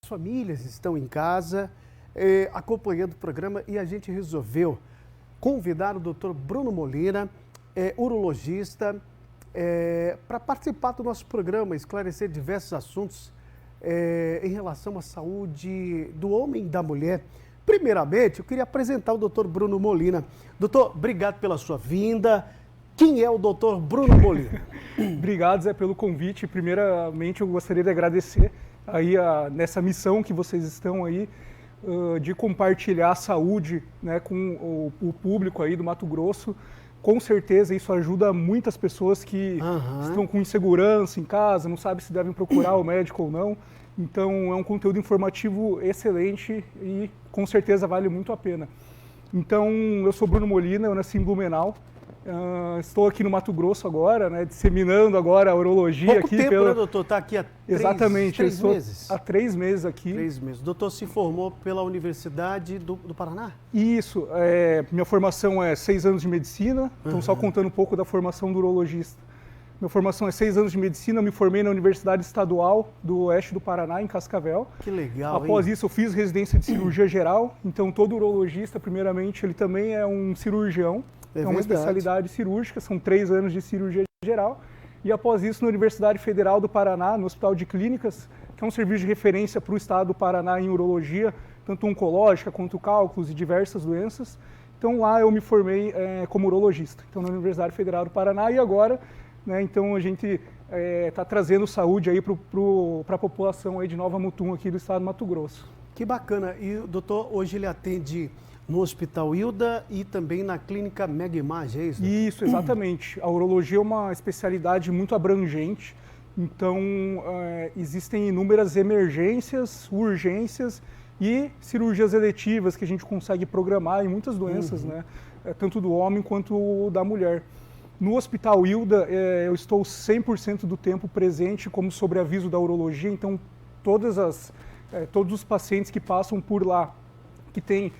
Famílias estão em casa acompanhando o programa e a gente resolveu convidar o Dr. Bruno Molina, urologista, para participar do nosso programa, esclarecer diversos assuntos em relação à saúde do homem e da mulher. Primeiramente, eu queria apresentar o Dr. Bruno Molina. Doutor, obrigado pela sua vinda. Quem é o Dr. Bruno Molina? Obrigado, Zé, pelo convite. Primeiramente, eu gostaria de agradecer aí nessa missão que vocês estão aí de compartilhar a saúde, né, com o público aí do Mato Grosso. Com certeza isso ajuda muitas pessoas que estão com insegurança em casa, não sabem se devem procurar o médico ou não. Então é um conteúdo informativo excelente e com certeza vale muito a pena. Então eu sou Bruno Molina, eu nasci em Blumenau. Estou aqui no Mato Grosso agora, né, disseminando agora a urologia. Pouco aqui tempo, né, doutor? Está aqui há Exatamente, três meses? Há 3 meses aqui. 3 meses. O doutor se formou pela Universidade do Paraná? Isso, minha formação é 6 anos de medicina, então só contando um pouco da formação do urologista. Minha formação é 6 anos de medicina, eu me formei na Universidade Estadual do Oeste do Paraná, em Cascavel. Que legal, Após isso, eu fiz residência de cirurgia geral, então todo urologista, primeiramente, ele também é um cirurgião. É uma especialidade cirúrgica, são 3 anos de cirurgia geral. E após isso, na Universidade Federal do Paraná, no Hospital de Clínicas, que é um serviço de referência para o estado do Paraná em urologia, tanto oncológica quanto cálculos e diversas doenças. Então lá eu me formei como urologista, então na Universidade Federal do Paraná. E agora, né, então a gente está trazendo saúde aí para a população aí de Nova Mutum aqui do estado do Mato Grosso. Que bacana. E o doutor, hoje ele atende no Hospital Hilda e também na Clínica Mega Imagem, é isso? Isso, exatamente. A urologia é uma especialidade muito abrangente, então existem inúmeras emergências, urgências e cirurgias eletivas que a gente consegue programar em muitas doenças, né? Tanto do homem quanto da mulher. No Hospital Hilda, eu estou 100% do tempo presente como sobreaviso da urologia, então todos os pacientes que passam por lá, que tem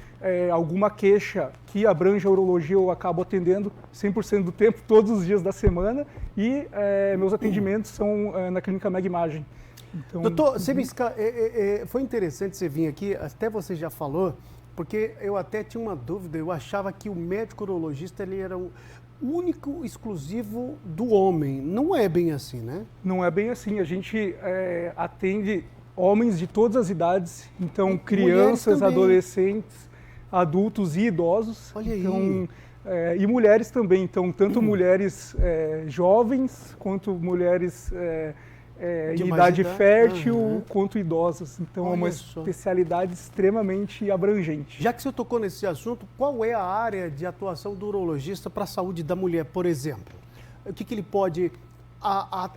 alguma queixa que abrange a urologia, eu acabo atendendo 100% do tempo, todos os dias da semana, e meus atendimentos são na Clínica Mega Imagem. Então, doutor, foi interessante você vir aqui, até você já falou, porque eu até tinha uma dúvida, eu achava que o médico urologista ele era o único, exclusivo do homem. Não é bem assim, né? Não é bem assim, a gente atende homens de todas as idades, então e crianças, adolescentes, adultos e idosos. Olha então, aí. E mulheres também, então tanto mulheres jovens quanto mulheres em idade fértil quanto idosas. Então é uma especialidade extremamente abrangente. Já que você tocou nesse assunto, qual é a área de atuação do urologista para a saúde da mulher, por exemplo? O que ele pode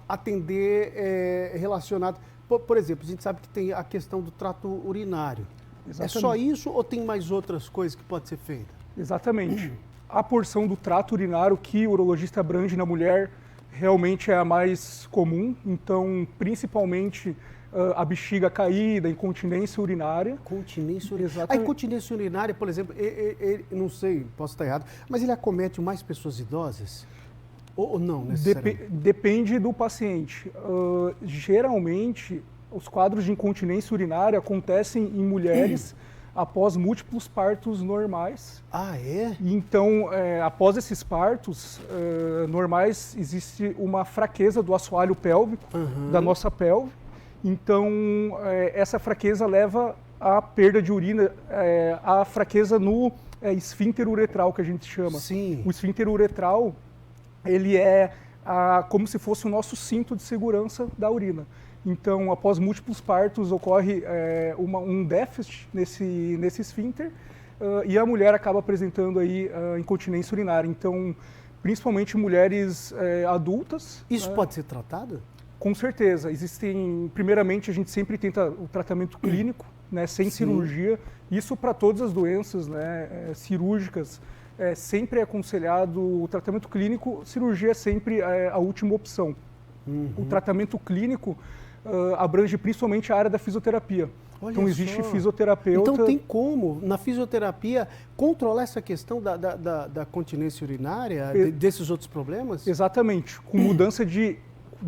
atender relacionado... Por exemplo, a gente sabe que tem a questão do trato urinário. Exatamente. É só isso ou tem mais outras coisas que pode ser feita? Exatamente. A porção do trato urinário que o urologista abrange na mulher realmente é a mais comum. Então, principalmente a bexiga caída, incontinência urinária. Incontinência urinária. Exatamente. A incontinência urinária, por exemplo, não sei, posso estar errado, mas ele acomete mais pessoas idosas? Ou não, necessariamente? Depende do paciente. Geralmente, os quadros de incontinência urinária acontecem em mulheres após múltiplos partos normais. Ah, é? Então, após esses partos normais, existe uma fraqueza do assoalho pélvico, da nossa pelve. Então, essa fraqueza leva à perda de urina, à fraqueza no esfíncter uretral, que a gente chama. Sim. O esfíncter uretral, ele é como se fosse o nosso cinto de segurança da urina. Então, após múltiplos partos, ocorre um déficit nesse esfíncter e a mulher acaba apresentando aí incontinência urinária. Então, principalmente mulheres adultas. Isso pode ser tratado? Com certeza. Primeiramente, a gente sempre tenta o tratamento clínico, né, sem cirurgia. Isso para todas as doenças, né, cirúrgicas. Sempre é aconselhado o tratamento clínico, cirurgia é sempre a última opção. O tratamento clínico abrange principalmente a área da fisioterapia. Olha então existe só. fisioterapeuta... Então tem como, na fisioterapia, controlar essa questão da continência urinária, desses outros problemas? Exatamente, com mudança de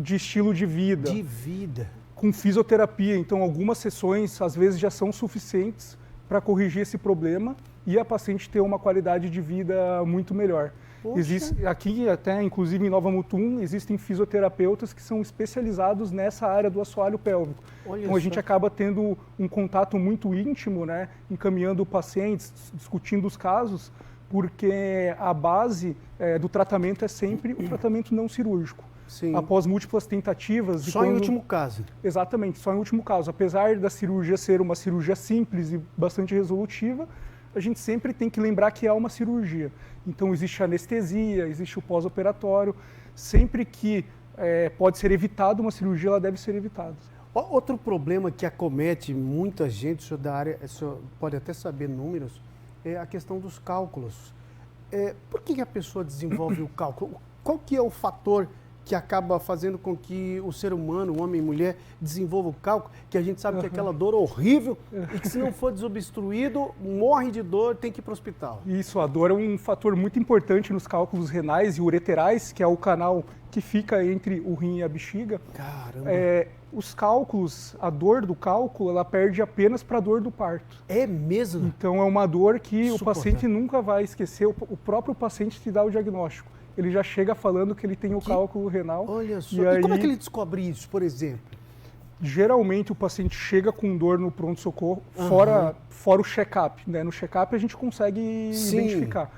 estilo de vida. De vida. com fisioterapia. Então, algumas sessões, às vezes, já são suficientes para corrigir esse problema e a paciente ter uma qualidade de vida muito melhor. Aqui, até inclusive em Nova Mutum, existem fisioterapeutas que são especializados nessa área do assoalho pélvico. Então a gente acaba tendo um contato muito íntimo, né, encaminhando pacientes, discutindo os casos, porque a base do tratamento é sempre o tratamento não cirúrgico. Sim. Após múltiplas tentativas. Só em último caso. Exatamente, só em último caso. Apesar da cirurgia ser uma cirurgia simples e bastante resolutiva, a gente sempre tem que lembrar que é uma cirurgia. Então existe anestesia, existe o pós-operatório. Sempre que pode ser evitada uma cirurgia, ela deve ser evitada. Outro problema que acomete muita gente, o senhor da área, o senhor pode até saber números, é a questão dos cálculos. Por que a pessoa desenvolve o cálculo? Qual que é o fator que acaba fazendo com que o ser humano, o homem e mulher, desenvolva o cálculo, que a gente sabe que é aquela dor horrível e que se não for desobstruído, morre de dor, tem que ir para o hospital. Isso, a dor é um fator muito importante nos cálculos renais e ureterais, que é o canal que fica entre o rim e a bexiga. Caramba! Os cálculos, a dor do cálculo, ela perde apenas para a dor do parto. É mesmo? Então é uma dor que o paciente nunca vai esquecer, o próprio paciente te dá o diagnóstico. Ele já chega falando que ele tem o cálculo renal. Olha só, e como é que ele descobre isso, por exemplo? Geralmente o paciente chega com dor no pronto-socorro, fora o check-up, né? No check-up a gente consegue identificar.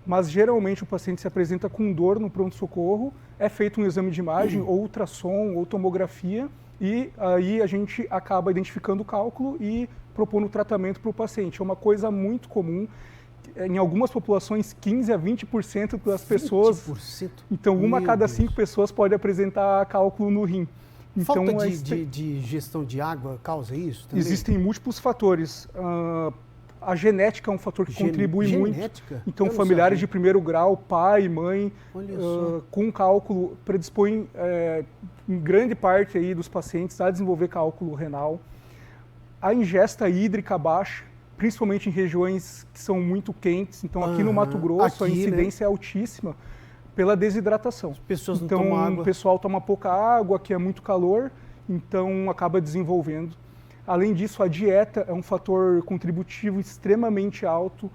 Mas geralmente o paciente se apresenta com dor no pronto-socorro, é feito um exame de imagem, ou ultrassom, ou tomografia, e aí a gente acaba identificando o cálculo e propondo tratamento para o paciente. É uma coisa muito comum. Em algumas populações, 15% a 20% das pessoas. 20%? Então, uma a cada 5 pessoas pode apresentar cálculo no rim. Então, falta de gestão de água causa isso também? Existem múltiplos fatores. A genética é um fator que contribui genética? muito. Então, familiares de primeiro grau, pai, mãe, com cálculo, predispõem em grande parte aí dos pacientes a desenvolver cálculo renal. A ingesta hídrica baixa, principalmente em regiões que são muito quentes. Então, aqui no Mato Grosso, a incidência é altíssima pela desidratação. As pessoas não tomam água. O pessoal toma pouca água, aqui é muito calor, então acaba desenvolvendo. Além disso, a dieta é um fator contributivo extremamente alto.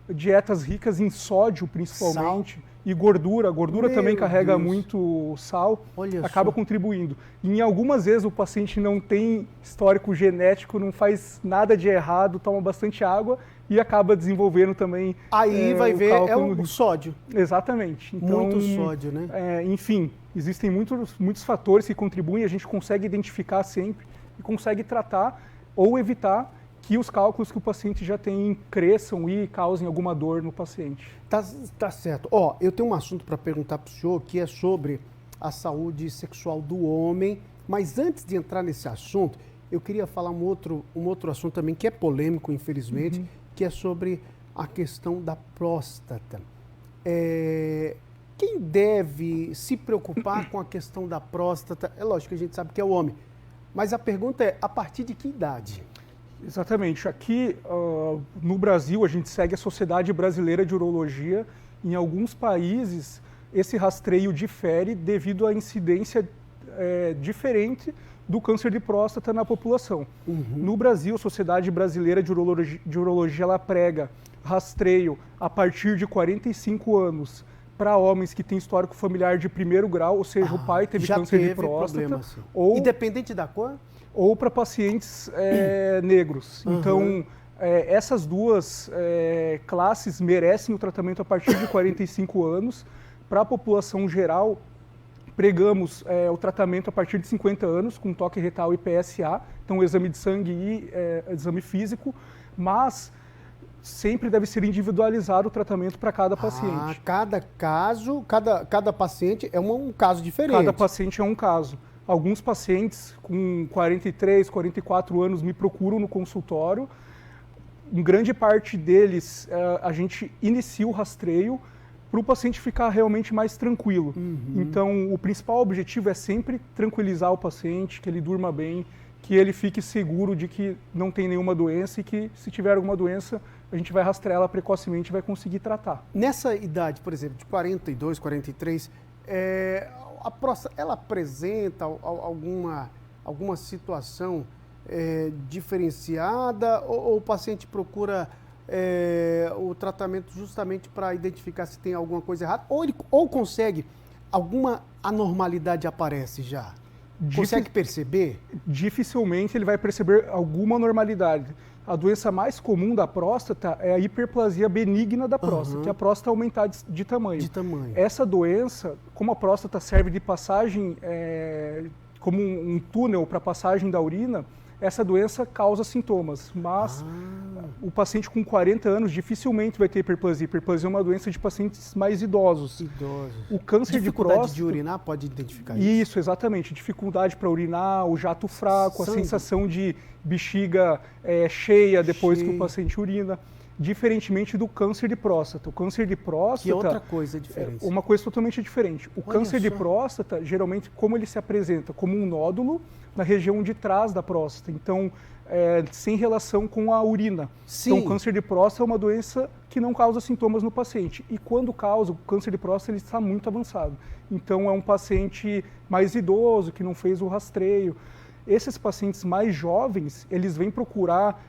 Dietas ricas em sódio, principalmente, e gordura. A gordura também carrega muito sal, acaba contribuindo. E em algumas vezes o paciente não tem histórico genético, não faz nada de errado, toma bastante água e acaba desenvolvendo também. Aí vai ver, o sódio. Exatamente. Então, muito sódio, né? Enfim, existem muitos fatores que contribuem, a gente consegue identificar sempre e consegue tratar ou evitar que os cálculos que o paciente já tem cresçam e causem alguma dor no paciente. Tá certo. Eu tenho um assunto para perguntar para o senhor, que é sobre a saúde sexual do homem, mas antes de entrar nesse assunto, eu queria falar um outro assunto também, que é polêmico, infelizmente, que é sobre a questão da próstata. Quem deve se preocupar com a questão da próstata? É lógico que a gente sabe que é o homem, mas a pergunta é, a partir de que idade? Exatamente. Aqui no Brasil, a gente segue a Sociedade Brasileira de Urologia. Em alguns países, esse rastreio difere devido à incidência diferente do câncer de próstata na população. No Brasil, a Sociedade Brasileira de Urologia ela prega rastreio a partir de 45 anos para homens que têm histórico familiar de primeiro grau, ou seja, o pai teve câncer de próstata. Ou, independente da cor? Ou para pacientes negros. Então, essas duas classes merecem o tratamento a partir de 45 anos. Para a população geral, pregamos o tratamento a partir de 50 anos, com toque retal e PSA, então exame de sangue e exame físico, mas sempre deve ser individualizado o tratamento para cada paciente. Cada caso, cada paciente é um caso diferente. Cada paciente é um caso. Alguns pacientes com 43, 44 anos me procuram no consultório. Em grande parte deles, a gente inicia o rastreio para o paciente ficar realmente mais tranquilo. Então, o principal objetivo é sempre tranquilizar o paciente, que ele durma bem, que ele fique seguro de que não tem nenhuma doença e que, se tiver alguma doença, a gente vai rastrear ela precocemente e vai conseguir tratar. Nessa idade, por exemplo, de 42, 43, a próstata, ela apresenta alguma situação diferenciada ou o paciente procura o tratamento justamente para identificar se tem alguma coisa errada ou consegue, alguma anormalidade aparece já? Consegue perceber? Dificilmente ele vai perceber alguma anormalidade. A doença mais comum da próstata é a hiperplasia benigna da próstata, que é a próstata aumentar de tamanho. Essa doença, como a próstata serve de passagem, como um túnel para passagem da urina, essa doença causa sintomas, mas o paciente com 40 anos dificilmente vai ter hiperplasia. Hiperplasia é uma doença de pacientes mais idosos. O câncer de próstata... Dificuldade de urinar pode identificar isso? Isso, exatamente. Dificuldade para urinar, o jato fraco, a sensação de bexiga cheia depois que o paciente urina. Diferentemente do câncer de próstata. O câncer de próstata... Que é outra coisa diferente. Uma coisa totalmente diferente. O câncer de próstata, geralmente, como ele se apresenta? Como um nódulo na região de trás da próstata. Então, sem relação com a urina. Então, o câncer de próstata é uma doença que não causa sintomas no paciente. E quando causa, o câncer de próstata ele está muito avançado. Então, é um paciente mais idoso, que não fez o rastreio. Esses pacientes mais jovens, eles vêm procurar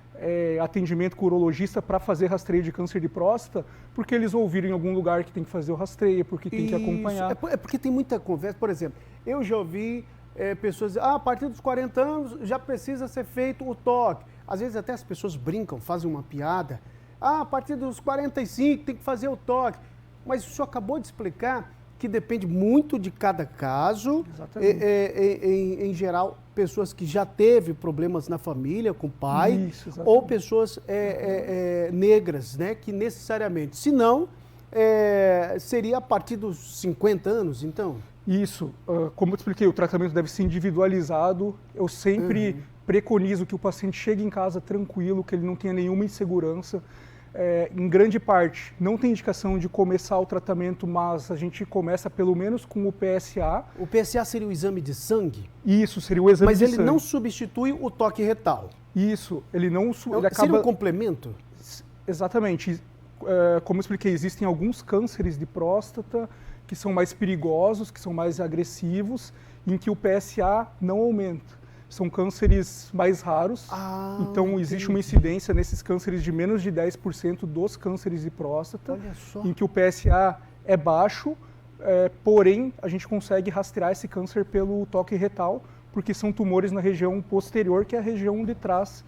atendimento com o urologista para fazer rastreio de câncer de próstata, porque eles ouviram em algum lugar que tem que fazer o rastreio, porque tem que acompanhar. É porque tem muita conversa. Por exemplo, eu já ouvi pessoas dizer, a partir dos 40 anos já precisa ser feito o toque. Às vezes até as pessoas brincam, fazem uma piada. A partir dos 45 tem que fazer o toque. Mas o senhor acabou de explicar que depende muito de cada caso. Em geral, pessoas que já teve problemas na família com o pai, ou pessoas negras, né, que necessariamente, se não, seria a partir dos 50 anos, então? Isso, como eu te expliquei, o tratamento deve ser individualizado. Eu sempre preconizo que o paciente chegue em casa tranquilo, que ele não tenha nenhuma insegurança. Em grande parte, não tem indicação de começar o tratamento, mas a gente começa pelo menos com o PSA. O PSA seria o exame de sangue? Isso, seria o exame de sangue. Mas ele não substitui o toque retal? Isso, ele não... Ele acaba... Seria um complemento? Exatamente. Como eu expliquei, existem alguns cânceres de próstata que são mais perigosos, que são mais agressivos, em que o PSA não aumenta. São cânceres mais raros, então existe uma incidência nesses cânceres de menos de 10% dos cânceres de próstata, em que o PSA é baixo, porém a gente consegue rastrear esse câncer pelo toque retal, porque são tumores na região posterior, que é a região de trás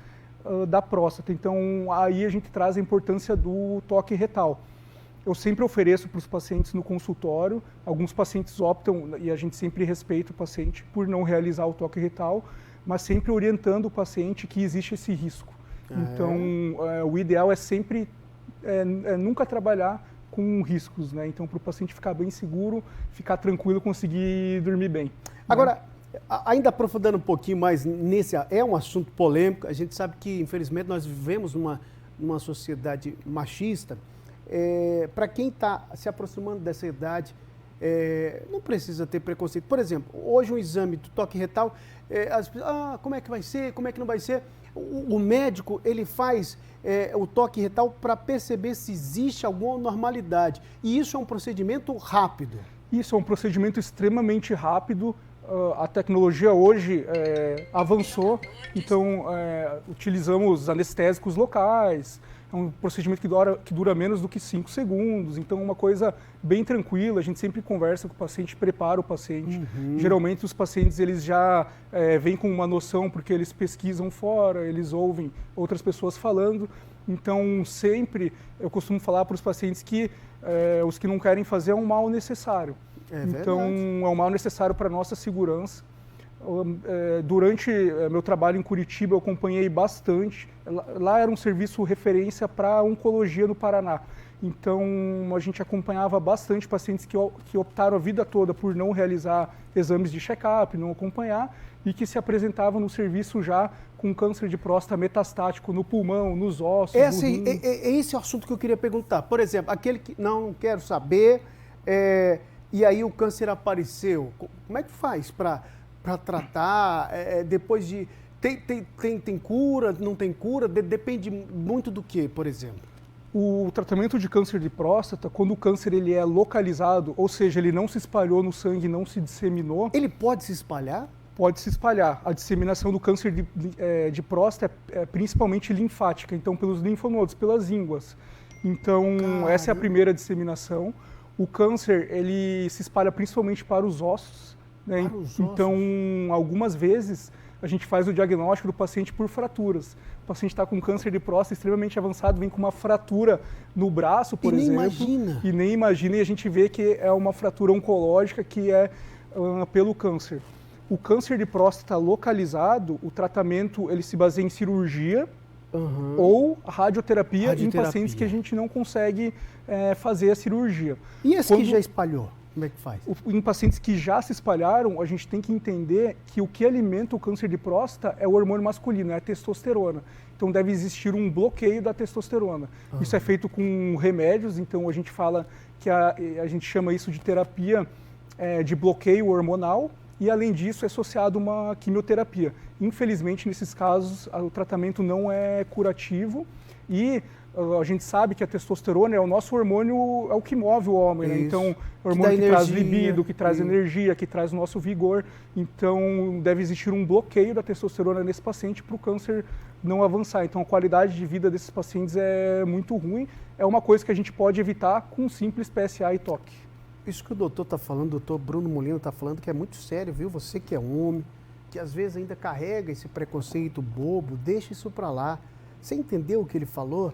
da próstata. Então aí a gente traz a importância do toque retal. Eu sempre ofereço para os pacientes no consultório, alguns pacientes optam, e a gente sempre respeita o paciente por não realizar o toque retal, mas sempre orientando o paciente que existe esse risco. Então, o ideal é sempre nunca trabalhar com riscos, né? Então, para o paciente ficar bem seguro, ficar tranquilo, conseguir dormir bem. Agora, ainda aprofundando um pouquinho mais nesse... É um assunto polêmico, a gente sabe que, infelizmente, nós vivemos numa sociedade machista. Para quem está se aproximando dessa idade, não precisa ter preconceito. Por exemplo, hoje um exame do toque retal, como é que vai ser, como é que não vai ser? O médico, ele faz o toque retal para perceber se existe alguma normalidade. E isso é um procedimento rápido. Isso é um procedimento extremamente rápido. A tecnologia hoje avançou, então utilizamos anestésicos locais. É um procedimento que dura menos do que 5 segundos, então uma coisa bem tranquila. A gente sempre conversa com o paciente, prepara o paciente. Geralmente os pacientes eles já vêm com uma noção, porque eles pesquisam fora, eles ouvem outras pessoas falando. Então sempre eu costumo falar para os pacientes que os que não querem fazer é um mal necessário. Então é um mal necessário para a nossa segurança. Durante meu trabalho em Curitiba, eu acompanhei bastante. Lá era um serviço referência para oncologia no Paraná. Então, a gente acompanhava bastante pacientes que optaram a vida toda por não realizar exames de check-up, não acompanhar, e que se apresentavam no serviço já com câncer de próstata metastático no pulmão, nos ossos. Esse é o assunto que eu queria perguntar. Por exemplo, aquele que não quero saber, e aí o câncer apareceu. Como é que faz para tratar, depois de... Tem cura, não tem cura? Depende muito do que, por exemplo? O tratamento de câncer de próstata, quando o câncer ele é localizado, ou seja, ele não se espalhou no sangue, não se disseminou... Ele pode se espalhar? pode se espalhar. A disseminação do câncer de próstata é principalmente linfática, então pelos linfonodos, pelas ínguas. Então, essa é a primeira disseminação. O câncer, ele se espalha principalmente para os ossos, né? Para os ossos. Então, algumas vezes, a gente faz o diagnóstico do paciente por fraturas. O paciente está com câncer de próstata extremamente avançado, vem com uma fratura no braço, por exemplo. E nem imagina, e a gente vê que é uma fratura oncológica que é pelo câncer. O câncer de próstata localizado, o tratamento ele se baseia em cirurgia ou radioterapia em pacientes que a gente não consegue fazer a cirurgia. E esse que já espalhou? Como é que faz? Em pacientes que já se espalharam, a gente tem que entender que o que alimenta o câncer de próstata é o hormônio masculino, é a testosterona. Então deve existir um bloqueio da testosterona. Isso é feito com remédios, então a gente fala que a gente chama isso de terapia de bloqueio hormonal e além disso é associado a uma quimioterapia. Infelizmente nesses casos o tratamento não é curativo e a gente sabe que a testosterona é o nosso hormônio, é o que move o homem, né? Então, o hormônio que traz libido, que traz energia, que traz o nosso vigor. Então, deve existir um bloqueio da testosterona nesse paciente para o câncer não avançar. Então, a qualidade de vida desses pacientes é muito ruim. É uma coisa que a gente pode evitar com um simples PSA e toque. Isso que o doutor está falando, o doutor Bruno Molina está falando, que é muito sério, viu? Você que é homem, que às vezes ainda carrega esse preconceito bobo, deixa isso para lá. Você entendeu o que ele falou?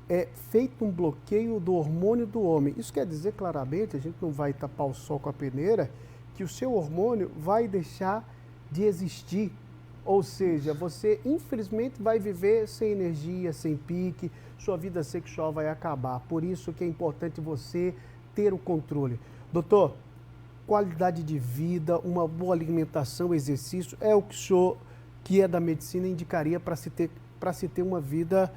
É feito um bloqueio do hormônio do homem. Isso quer dizer claramente, a gente não vai tapar o sol com a peneira, que o seu hormônio vai deixar de existir. Ou seja, você infelizmente vai viver sem energia, sem pique, sua vida sexual vai acabar. Por isso que é importante você ter o controle. Doutor, qualidade de vida, uma boa alimentação, exercício, é o que o senhor, que é da medicina, indicaria para se ter uma vida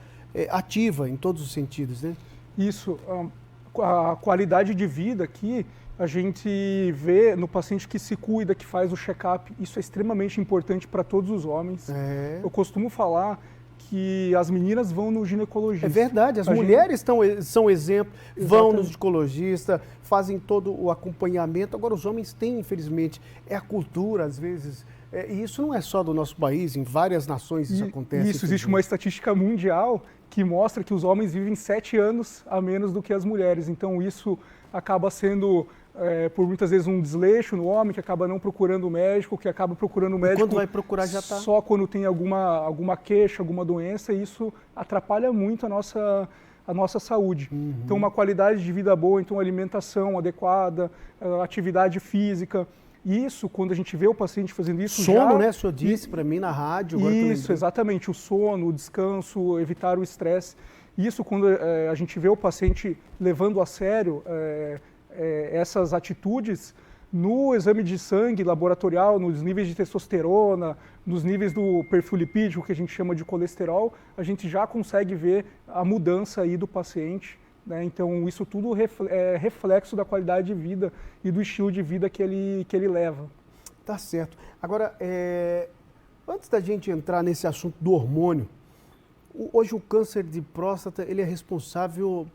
ativa em todos os sentidos, né? Isso, a qualidade de vida aqui, a gente vê no paciente que se cuida, que faz o check-up, isso é extremamente importante para todos os homens. Eu costumo falar que as meninas vão no ginecologista. É verdade, as mulheres são exemplo, vão no ginecologista, fazem todo o acompanhamento. Agora os homens têm, infelizmente, é a cultura, às vezes. E isso não é só do nosso país, em várias nações isso acontece. Isso, existe uma estatística mundial que mostra que os homens vivem 7 anos a menos do que as mulheres. Então isso acaba sendo, por muitas vezes, um desleixo no homem, que acaba não procurando o médico, que acaba procurando o médico quando vai procurar já tá só quando tem alguma queixa, alguma doença, e isso atrapalha muito a nossa saúde. Então uma qualidade de vida boa, então alimentação adequada, atividade física. Isso, quando a gente vê o paciente fazendo isso... Sono, né? O senhor disse para mim na rádio. Isso, exatamente. O sono, o descanso, evitar o estresse. Isso, quando a gente vê o paciente levando a sério essas atitudes, no exame de sangue laboratorial, nos níveis de testosterona, nos níveis do perfil lipídico, que a gente chama de colesterol, a gente já consegue ver a mudança aí do paciente. Então, isso tudo é reflexo da qualidade de vida e do estilo de vida que ele leva. Tá certo. Agora, antes da gente entrar nesse assunto do hormônio, hoje o câncer de próstata ele é responsável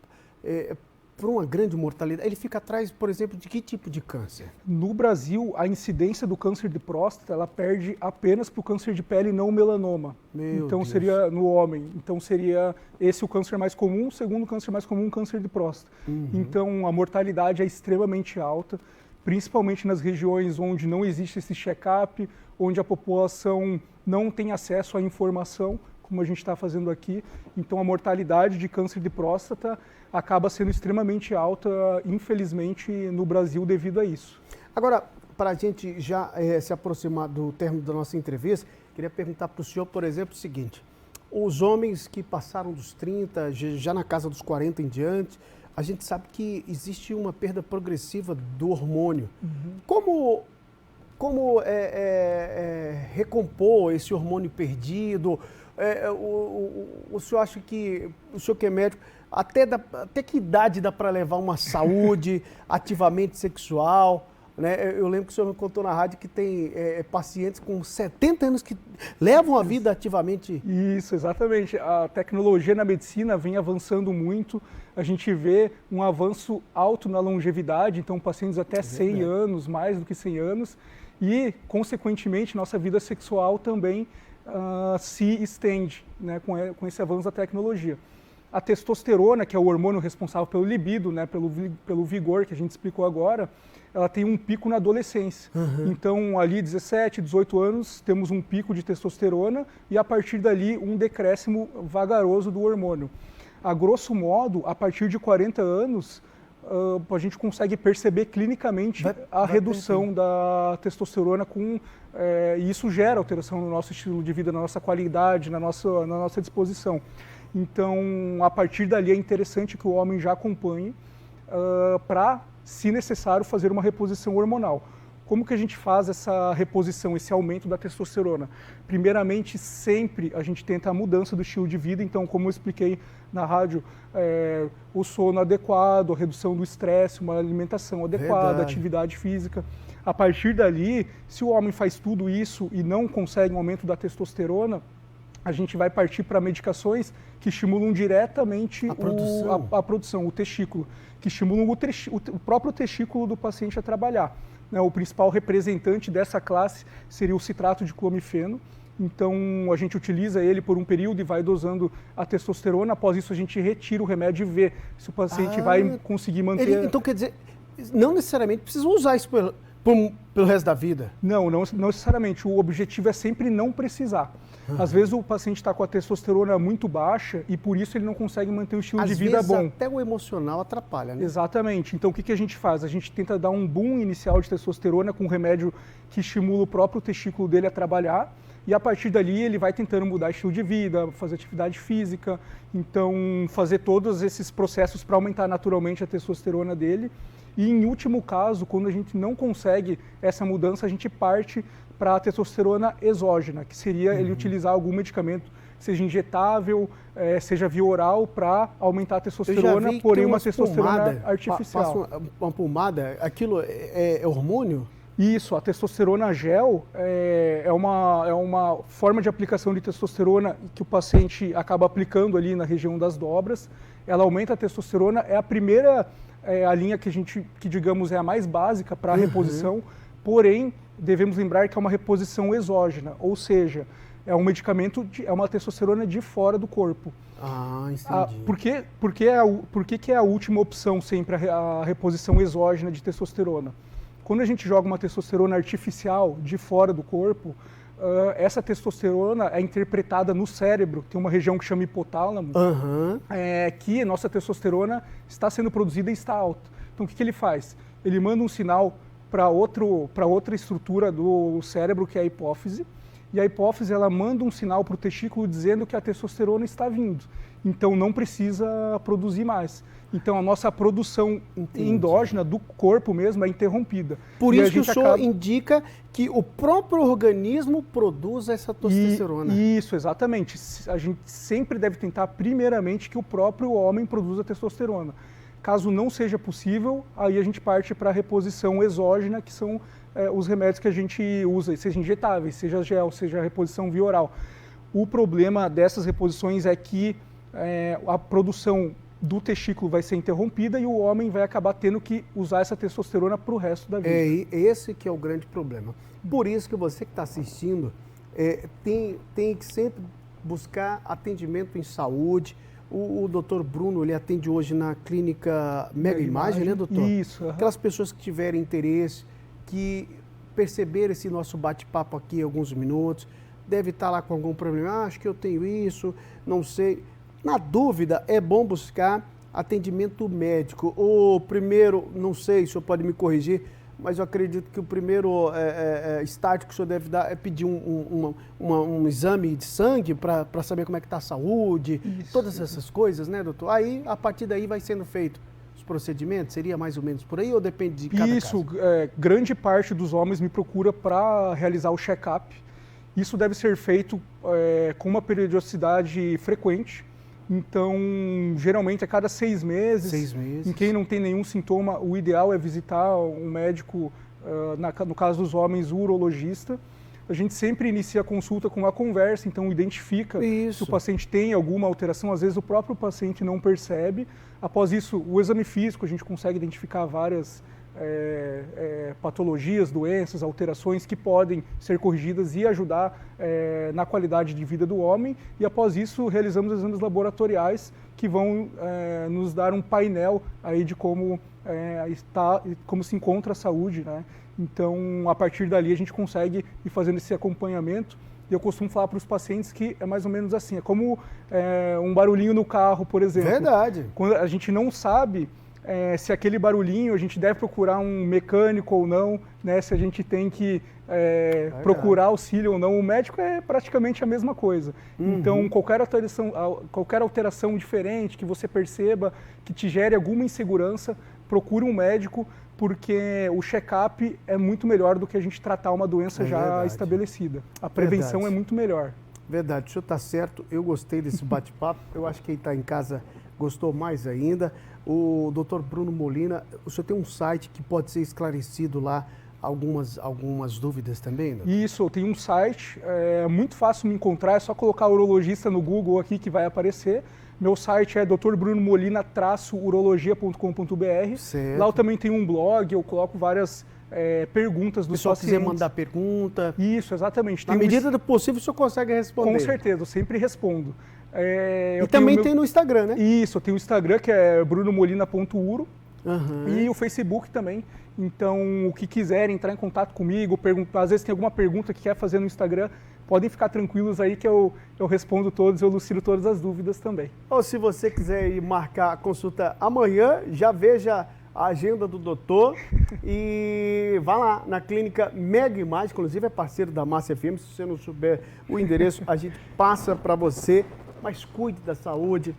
por uma grande mortalidade. Ele fica atrás, por exemplo, de que tipo de câncer? No Brasil, a incidência do câncer de próstata ela perde apenas para o câncer de pele, não o melanoma. Então Deus. Seria no homem. Então seria esse o câncer mais comum, o segundo câncer mais comum, o câncer de próstata. Então a mortalidade é extremamente alta, principalmente nas regiões onde não existe esse check-up, onde a população não tem acesso à informação, como a gente está fazendo aqui. Então a mortalidade de câncer de próstata acaba sendo extremamente alta, infelizmente, no Brasil devido a isso. Agora, para a gente já se aproximar do término da nossa entrevista, queria perguntar para o senhor, por exemplo, o seguinte: os homens que passaram dos 30, já na casa dos 40 em diante, a gente sabe que existe uma perda progressiva do hormônio. Como recompor esse hormônio perdido? O senhor acha que, o senhor que é médico, até que idade dá para levar uma saúde ativamente sexual? Né? Eu lembro que o senhor me contou na rádio que tem pacientes com 70 anos que levam a vida ativamente. Isso, exatamente. A tecnologia na medicina vem avançando muito. A gente vê um avanço alto na longevidade, então pacientes até 100 anos, mais do que 100 anos. e, consequentemente, nossa vida sexual também se estende, né, com esse avanço da tecnologia. A testosterona, que é o hormônio responsável pelo libido, né, pelo vigor que a gente explicou agora, ela tem um pico na adolescência. Então, ali 17, 18 anos, temos um pico de testosterona e, a partir dali, um decréscimo vagaroso do hormônio. A grosso modo, a partir de 40 anos, a gente consegue perceber clinicamente a redução da testosterona e isso gera alteração no nosso estilo de vida, na nossa qualidade, na nossa disposição. Então, a partir dali é interessante que o homem já acompanhe para, se necessário, fazer uma reposição hormonal. Como que a gente faz essa reposição, esse aumento da testosterona? Primeiramente, sempre a gente tenta a mudança do estilo de vida. Então, como eu expliquei na rádio, o sono adequado, a redução do estresse, uma alimentação adequada, atividade física. A partir dali, se o homem faz tudo isso e não consegue um aumento da testosterona, a gente vai partir para medicações que estimulam diretamente a produção, o testículo, que estimulam o próprio testículo do paciente a trabalhar. O principal representante dessa classe seria o citrato de clomifeno. Então, a gente utiliza ele por um período e vai dosando a testosterona. Após isso, a gente retira o remédio e vê se o paciente vai conseguir manter... Então, quer dizer, não necessariamente precisa usar isso pelo resto da vida? Não necessariamente. O objetivo é sempre não precisar. Às vezes o paciente está com a testosterona muito baixa e por isso ele não consegue manter um estilo de vida bom. Até o emocional atrapalha, né? Exatamente. Então o que a gente faz? A gente tenta dar um boom inicial de testosterona com um remédio que estimula o próprio testículo dele a trabalhar e a partir dali ele vai tentando mudar estilo de vida, fazer atividade física, então fazer todos esses processos para aumentar naturalmente a testosterona dele. E em último caso, quando a gente não consegue essa mudança, a gente parte para a testosterona exógena, que seria ele utilizar algum medicamento, seja injetável, seja via oral, para aumentar a testosterona, porém uma testosterona artificial. Passa uma pomada, aquilo é hormônio? Isso, a testosterona gel é uma forma de aplicação de testosterona que o paciente acaba aplicando ali na região das dobras. Ela aumenta a testosterona, é a primeira... a linha que digamos é a mais básica para a reposição, porém devemos lembrar que é uma reposição exógena, ou seja, é um medicamento, é uma testosterona de fora do corpo. Entendi. Por que é a última opção sempre a reposição exógena de testosterona? Quando a gente joga uma testosterona artificial de fora do corpo, essa testosterona é interpretada no cérebro, tem uma região que chama hipotálamo, que a nossa testosterona está sendo produzida e está alta. Então o que ele faz? Ele manda um sinal para outra estrutura do cérebro, que é a hipófise, e a hipófise ela manda um sinal para o testículo dizendo que a testosterona está vindo. Então não precisa produzir mais. Então a nossa produção endógena do corpo mesmo é interrompida. Por isso que o senhor indica que o próprio organismo produz essa testosterona. Isso, exatamente. A gente sempre deve tentar primeiramente que o próprio homem produza testosterona. Caso não seja possível, aí a gente parte para a reposição exógena, que são os remédios que a gente usa, seja injetáveis, seja gel, seja a reposição via oral. O problema dessas reposições é que a produção do testículo vai ser interrompida e o homem vai acabar tendo que usar essa testosterona para o resto da vida. Esse que é o grande problema. Por isso que você que está assistindo tem que sempre buscar atendimento em saúde. O doutor Bruno, ele atende hoje na clínica Mega Imagem, né, doutor? Isso. Aquelas pessoas que tiverem interesse, que perceberam esse nosso bate-papo aqui em alguns minutos, deve estar lá com algum problema, acho que eu tenho isso, não sei. Na dúvida, é bom buscar atendimento médico. O primeiro, não sei, o senhor pode me corrigir, mas eu acredito que o primeiro estágio que o senhor deve dar é pedir um exame de sangue para saber como é que está a saúde, todas essas coisas, né, doutor? Aí, a partir daí, vai sendo feito os procedimentos? Seria mais ou menos por aí ou depende de cada caso? Grande parte dos homens me procura para realizar o check-up. Isso deve ser feito com uma periodicidade frequente. Então, geralmente a cada 6 meses. 6 meses. Em quem não tem nenhum sintoma, o ideal é visitar um médico, no caso dos homens, o urologista. A gente sempre inicia a consulta com uma conversa, então identifica se o paciente tem alguma alteração. Às vezes o próprio paciente não percebe. Após isso, o exame físico, a gente consegue identificar várias patologias, doenças, alterações que podem ser corrigidas e ajudar na qualidade de vida do homem. E após isso, realizamos exames laboratoriais que vão nos dar um painel aí de como como se encontra a saúde, né? Então, a partir dali, a gente consegue ir fazendo esse acompanhamento. E eu costumo falar para os pacientes que é mais ou menos assim, é como um barulhinho no carro, por exemplo. Verdade. Quando a gente não sabe se aquele barulhinho, a gente deve procurar um mecânico ou não, né? Se a gente tem que procurar auxílio ou não, o médico é praticamente a mesma coisa. Então, qualquer alteração diferente que você perceba, que te gere alguma insegurança, procure um médico, porque o check-up é muito melhor do que a gente tratar uma doença já estabelecida. A prevenção é muito melhor. Verdade, o senhor está certo, eu gostei desse bate-papo, eu acho que quem está em casa gostou mais ainda. O Dr. Bruno Molina, o senhor tem um site que pode ser esclarecido lá, algumas dúvidas também? Doutor? Isso, eu tenho um site, é muito fácil me encontrar, é só colocar urologista no Google aqui que vai aparecer. Meu site é drbrunomolina-urologia.com.br. Lá eu também tenho um blog, eu coloco várias perguntas dos pacientes. Se quiser mandar pergunta. Isso, exatamente. Na medida do possível, o senhor consegue responder. Com certeza, eu sempre respondo. E também tem no Instagram, né? Isso, eu tenho o Instagram, que é brunomolina.uro. E o Facebook também. Então, o que quiserem entrar em contato comigo, às vezes tem alguma pergunta que quer fazer no Instagram, podem ficar tranquilos aí que eu respondo todos, eu elucido todas as dúvidas também. Ou se você quiser ir marcar a consulta amanhã, já veja a agenda do doutor e vá lá na clínica Mega Imagem, inclusive é parceiro da Massa FM, se você não souber o endereço, a gente passa para você, mas cuide da saúde,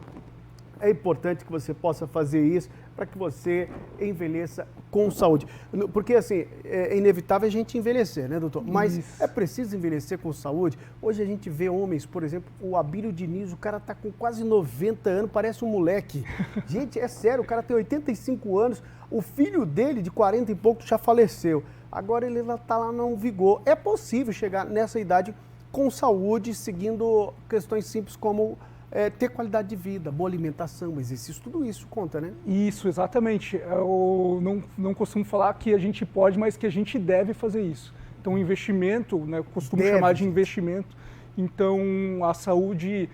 é importante que você possa fazer isso para que você envelheça com saúde. Porque, assim, é inevitável a gente envelhecer, né, doutor? Mas é preciso envelhecer com saúde. Hoje a gente vê homens, por exemplo, o Abílio Diniz, o cara tá com quase 90 anos, parece um moleque. Gente, é sério, o cara tem 85 anos, o filho dele, de 40 e pouco, já faleceu. Agora ele tá lá no vigor. É possível chegar nessa idade com saúde, seguindo questões simples como ter qualidade de vida, boa alimentação, exercício, tudo isso conta, né? Isso, exatamente. Eu não costumo falar que a gente pode, mas que a gente deve fazer isso. Então, investimento, né, eu costumo chamar de investimento. Então, a saúde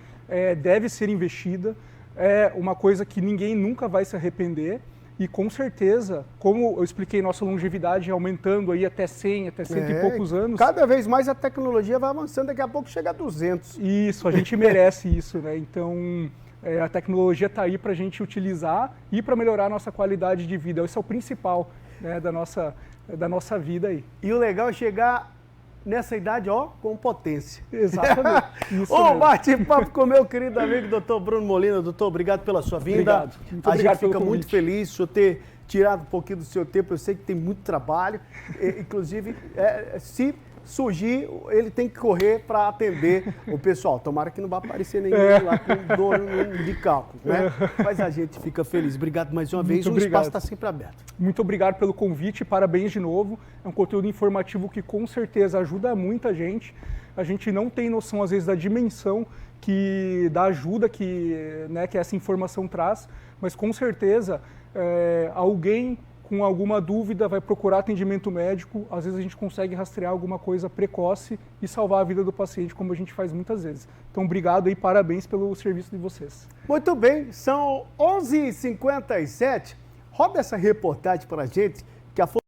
deve ser investida. É uma coisa que ninguém nunca vai se arrepender. E com certeza, como eu expliquei, nossa longevidade aumentando aí até 100, até 100 e poucos anos. Cada vez mais a tecnologia vai avançando, daqui a pouco chega a 200. Isso, a gente merece isso, né? Então, a tecnologia está aí para a gente utilizar e para melhorar a nossa qualidade de vida. Esse é o principal, né, da nossa vida aí. E o legal é chegar nessa idade, ó, com potência. Exatamente. Bate-papo com meu querido amigo, doutor Bruno Molina. Doutor, obrigado pela sua vinda. Obrigado. Muito obrigado. A gente fica muito feliz de ter tirado um pouquinho do seu tempo. Eu sei que tem muito trabalho. Inclusive, se surgir, ele tem que correr para atender o pessoal. Tomara que não vá aparecer ninguém lá com dor de cálculo, né? Mas a gente fica feliz. Obrigado mais uma vez. O espaço está sempre aberto. Muito obrigado pelo convite. Parabéns de novo. É um conteúdo informativo que com certeza ajuda muita gente. A gente não tem noção, às vezes, da dimensão da ajuda que essa informação traz, mas com certeza alguém com alguma dúvida vai procurar atendimento médico, às vezes a gente consegue rastrear alguma coisa precoce e salvar a vida do paciente, como a gente faz muitas vezes. Então, obrigado e parabéns pelo serviço de vocês. Muito bem, são 11h57. Roda essa reportagem para a gente, que a